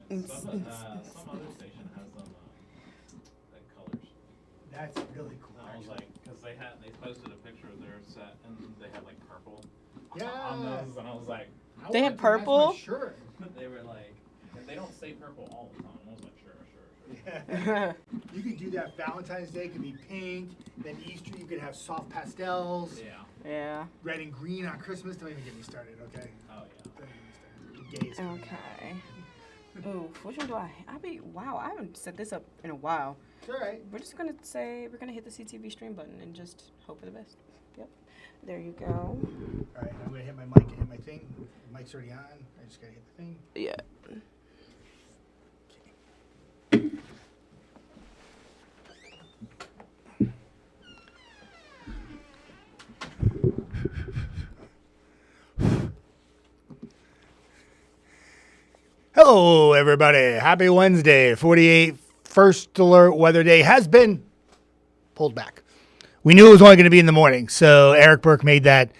Some other station has them like colors. That's really cool. I was like, because they posted a picture of their set and they had like purple Yeah. on those, and I was like, They had purple? Sure. they were like, they don't say purple all the time. I was like, sure. Yeah. You could do that. Valentine's Day could be pink. Then Easter you could have soft pastels. Yeah. Yeah. Red and green on Christmas. Don't even get me started, okay? Oh yeah. Don't even get me started. The gays coming out. Okay. Ooh, which one do wow, I haven't set this up in a while. It's all right. We're just gonna say, we're gonna hit the CTV stream button and just hope for the best. Yep. There you go. All right, I'm going to hit my mic and hit my thing. The mic's already on. I just got to hit the thing. Yeah. Hello, everybody. Happy Wednesday. 48 first alert weather day has been pulled back. We knew it was only going to be in the morning, so Eric Burke made that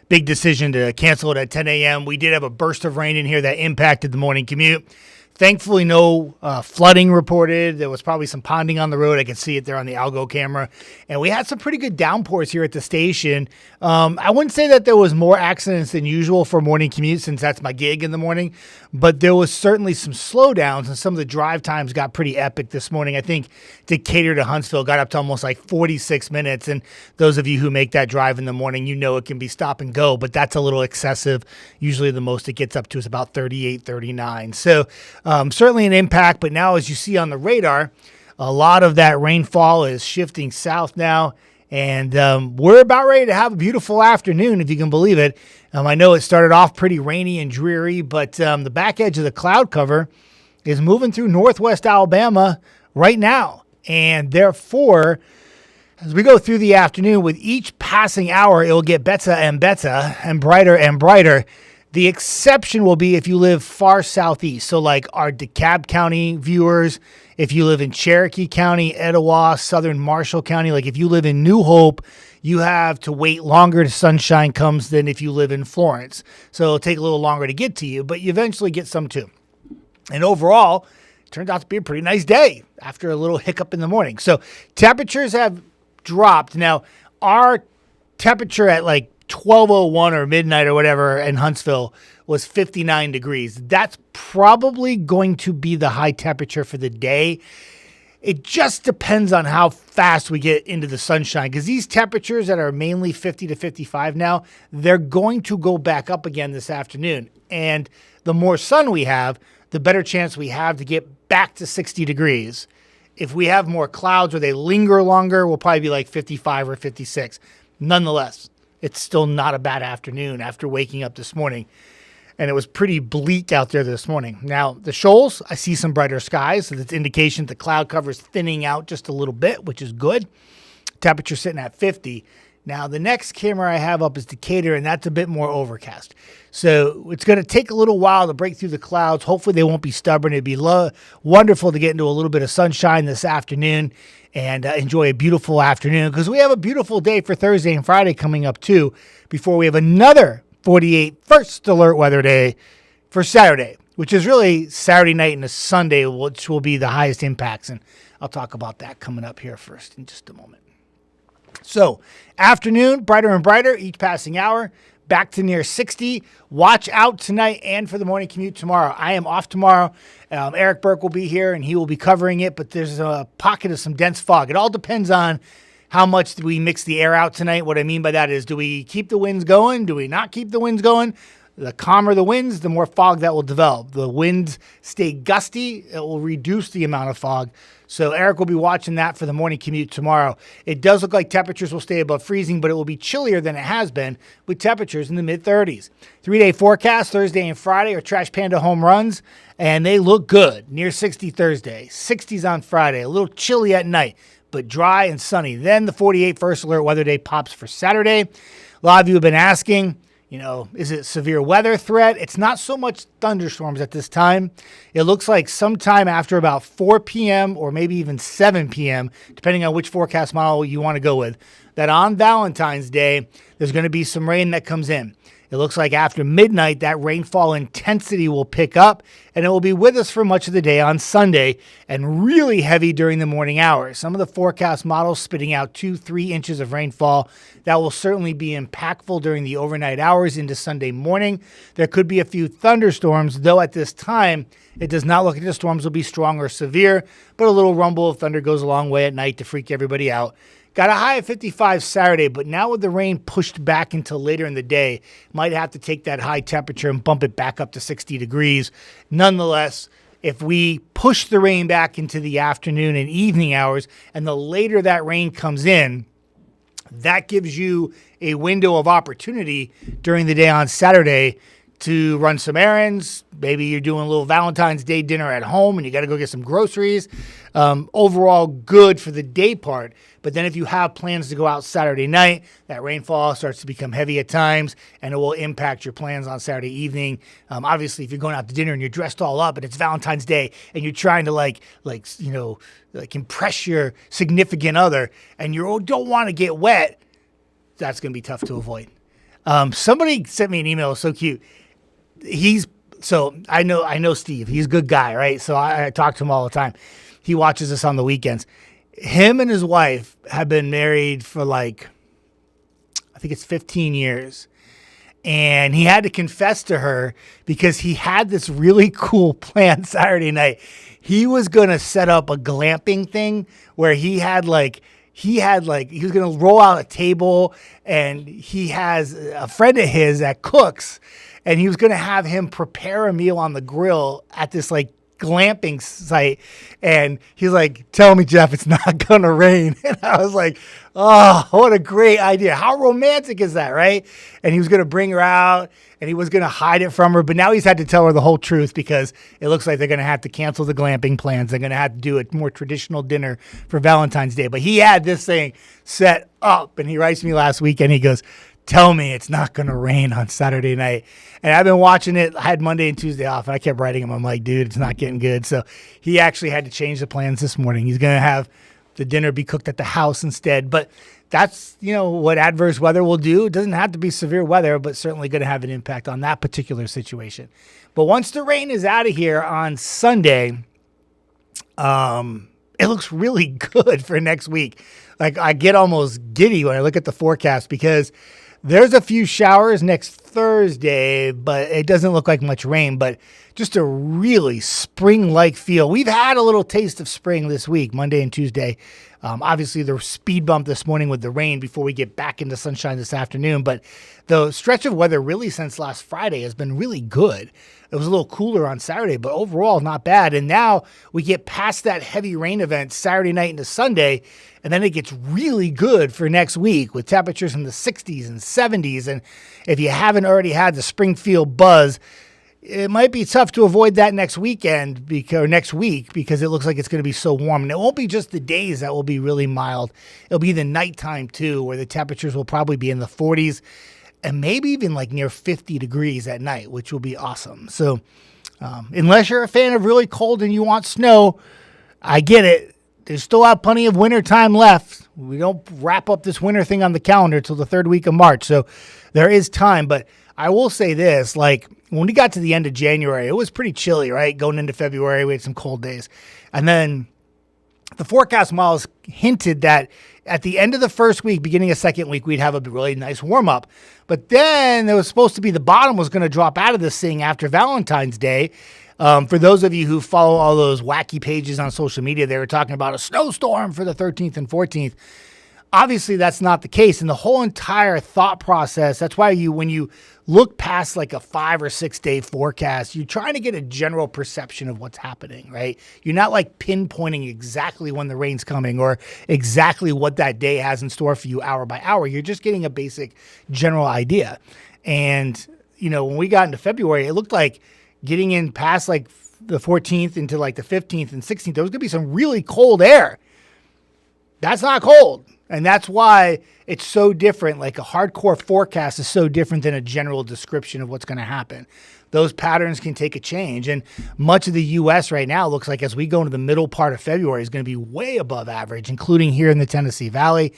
big decision to cancel it at 10 a.m. We did have a burst of rain in here that impacted the morning commute. Thankfully, no flooding reported. There was probably some ponding on the road. I could see it there on the Algo camera. And we had some pretty good downpours here at the station. I wouldn't say that there was more accidents than usual for morning commute since that's my gig in the morning. But there was certainly some slowdowns, and some of the drive times got pretty epic this morning. I think Decatur to Huntsville got up to almost like 46 minutes. And those of you who make that drive in the morning, you know it can be stop and go, but that's a little excessive. Usually the most it gets up to is about 38, 39. So certainly an impact, but now as you see on the radar, a lot of that rainfall is shifting south now, and we're about ready to have a beautiful afternoon, if you can believe it. I know it started off pretty rainy and dreary, but the back edge of the cloud cover is moving through northwest Alabama right now, and therefore, as we go through the afternoon, with each passing hour, it will get better and better and brighter and brighter. The exception will be if you live far southeast. So like our DeKalb County viewers, if you live in Cherokee County, Etowah, Southern Marshall County, like if you live in New Hope, you have to wait longer till sunshine comes than if you live in Florence. So it'll take a little longer to get to you, but you eventually get some too. And overall, it turned out to be a pretty nice day after a little hiccup in the morning. So temperatures have dropped. Now, our temperature at like 12:01 or midnight or whatever in Huntsville was 59 degrees. That's probably going to be the high temperature for the day. It just depends on how fast we get into the sunshine, because these temperatures that are mainly 50 to 55 now, they're going to go back up again this afternoon. And the more sun we have, the better chance we have to get back to 60 degrees. If we have more clouds or they linger longer, we'll probably be like 55 or 56. Nonetheless, it's still not a bad afternoon after waking up this morning. And it was pretty bleak out there this morning. Now, the shoals, I see some brighter skies. So that's indication the cloud cover is thinning out just a little bit, which is good. Temperature sitting at 50. Now, the next camera I have up is Decatur, and that's a bit more overcast. So it's going to take a little while to break through the clouds. Hopefully they won't be stubborn. It'd be wonderful to get into a little bit of sunshine this afternoon and enjoy a beautiful afternoon, because we have a beautiful day for Thursday and Friday coming up too, before we have another 48 first alert weather day for Saturday, which is really Saturday night and a Sunday, which will be the highest impacts. And I'll talk about that coming up here first in just a moment. So afternoon, brighter and brighter each passing hour, back to near 60. Watch out tonight and for the morning commute tomorrow. I am off tomorrow. Eric Burke will be here and he will be covering it, but there's a pocket of some dense fog. It all depends on how much do we mix the air out tonight. What I mean by that is, do we keep the winds going? Do we not keep the winds going? The calmer the winds, the more fog that will develop. The winds stay gusty, it will reduce the amount of fog. So Eric will be watching that for the morning commute tomorrow. It does look like temperatures will stay above freezing, but it will be chillier than it has been, with temperatures in the mid-30s. 3-day forecast, Thursday and Friday are Trash Panda home runs, and they look good. Near 60 Thursday, 60s on Friday, a little chilly at night, but dry and sunny. Then the 48 first alert weather day pops for Saturday. A lot of you have been asking, is it severe weather threat? It's not so much thunderstorms at this time. It looks like sometime after about 4 p.m. or maybe even 7 p.m., depending on which forecast model you want to go with, that on Valentine's Day, there's going to be some rain that comes in. It looks like after midnight, that rainfall intensity will pick up, and it will be with us for much of the day on Sunday and really heavy during the morning hours. Some of the forecast models spitting out 2-3 inches of rainfall. That will certainly be impactful during the overnight hours into Sunday morning. There could be a few thunderstorms, though at this time, it does not look like the storms will be strong or severe, but a little rumble of thunder goes a long way at night to freak everybody out. Got a high of 55 Saturday, but now with the rain pushed back until later in the day, might have to take that high temperature and bump it back up to 60 degrees. Nonetheless, if we push the rain back into the afternoon and evening hours, and the later that rain comes in, that gives you a window of opportunity during the day on Saturday to run some errands. Maybe you're doing a little Valentine's Day dinner at home and you got to go get some groceries. Overall, good for the day part. But then if you have plans to go out Saturday night, that rainfall starts to become heavy at times and it will impact your plans on Saturday evening. Obviously, if you're going out to dinner and you're dressed all up and it's Valentine's Day and you're trying to impress your significant other and you don't want to get wet, that's going to be tough to avoid. Somebody sent me an email, so cute. I know Steve. He's a good guy, right? So I talk to him all the time. He watches us on the weekends. Him and his wife have been married for I think it's 15 years. And he had to confess to her because he had this really cool plan Saturday night. He was going to set up a glamping thing where he was going to roll out a table, and he has a friend of his that cooks, and he was going to have him prepare a meal on the grill at this glamping site. And he's like, tell me, Jeff, it's not going to rain. And I was like, oh, what a great idea. How romantic is that, right? And he was going to bring her out and he was going to hide it from her. But now he's had to tell her the whole truth because it looks like they're going to have to cancel the glamping plans. They're going to have to do a more traditional dinner for Valentine's Day. But he had this thing set up, and he writes me last week and he goes, tell me it's not going to rain on Saturday night. And I've been watching it. I had Monday and Tuesday off, and I kept writing him. I'm like, dude, it's not getting good. So he actually had to change the plans this morning. He's going to have the dinner be cooked at the house instead. But that's, what adverse weather will do. It doesn't have to be severe weather, but certainly going to have an impact on that particular situation. But once the rain is out of here on Sunday, it looks really good for next week. I get almost giddy when I look at the forecast because there's a few showers next Thursday, but it doesn't look like much rain, but just a really spring-like feel. We've had a little taste of spring this week, Monday and Tuesday. Obviously, the speed bump this morning with the rain before we get back into sunshine this afternoon, but the stretch of weather really since last Friday has been really good. It was a little cooler on Saturday, but overall not bad. And now we get past that heavy rain event Saturday night into Sunday, and then it gets really good for next week with temperatures in the 60s and 70s. And if you haven't already had the Springfield buzz, it might be tough to avoid that next week because it looks like it's going to be so warm. And it won't be just the days that will be really mild. It'll be the nighttime too, where the temperatures will probably be in the 40s and maybe even near 50 degrees at night, which will be awesome. So unless you're a fan of really cold and you want snow, I get it. There's still have plenty of winter time left. We don't wrap up this winter thing on the calendar till the third week of March. So there is time. But I will say this, when we got to the end of January, it was pretty chilly, right? Going into February, we had some cold days. And then the forecast models hinted that at the end of the first week, beginning of second week, we'd have a really nice warm up. But then there was supposed to be the bottom was going to drop out of this thing after Valentine's Day. For those of you who follow all those wacky pages on social media, they were talking about a snowstorm for the 13th and 14th. Obviously, that's not the case. And the whole entire thought process, that's why when you look past a 5 or 6 day forecast, you're trying to get a general perception of what's happening, right? You're not pinpointing exactly when the rain's coming or exactly what that day has in store for you hour by hour. You're just getting a basic general idea. And, when we got into February, it looked like getting in past the 14th into the 15th and 16th, there was going to be some really cold air. That's not cold. And that's why it's so different. A hardcore forecast is so different than a general description of what's going to happen. Those patterns can take a change. And much of the U.S. right now looks like as we go into the middle part of February is going to be way above average, including here in the Tennessee Valley.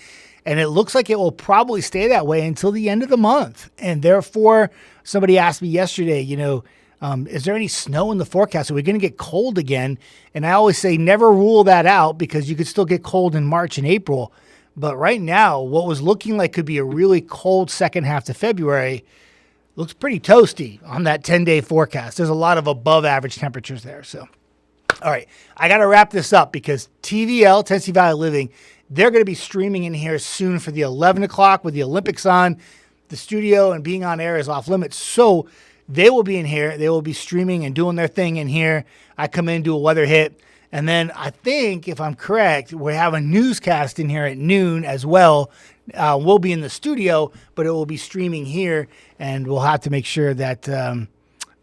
and it looks like it will probably stay that way until the end of the month. And therefore, somebody asked me yesterday, is there any snow in the forecast? Are we going to get cold again? And I always say never rule that out, because you could still get cold in March and April. But right now, what was looking like could be a really cold second half to February looks pretty toasty on that 10-day forecast. There's a lot of above average temperatures there. So, all right, I got to wrap this up because TVL, Tennessee Valley Living, they're going to be streaming in here soon for the 11 o'clock with the Olympics on. The studio and being on air is off limits. So they will be in here. They will be streaming and doing their thing in here. I come in, do a weather hit. And then I think, if I'm correct, we have a newscast in here at noon as well. We'll be in the studio, but it will be streaming here. And we'll have to make sure that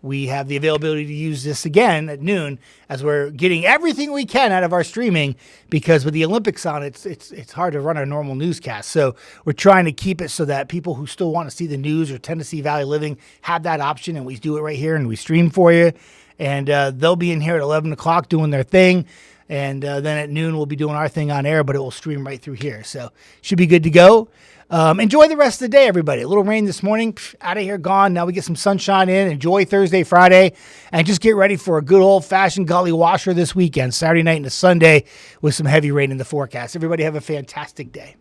we have the availability to use this again at noon, as we're getting everything we can out of our streaming, because with the Olympics on, it's hard to run our normal newscast. So we're trying to keep it so that people who still want to see the news or Tennessee Valley Living have that option, and we do it right here and we stream for you. And they'll be in here at 11 o'clock doing their thing. And then at noon, we'll be doing our thing on air, but it will stream right through here. So should be good to go. Enjoy the rest of the day, everybody. A little rain this morning, out of here, gone. Now we get some sunshine in. Enjoy Thursday, Friday, and just get ready for a good old-fashioned gully washer this weekend, Saturday night into Sunday, with some heavy rain in the forecast. Everybody have a fantastic day.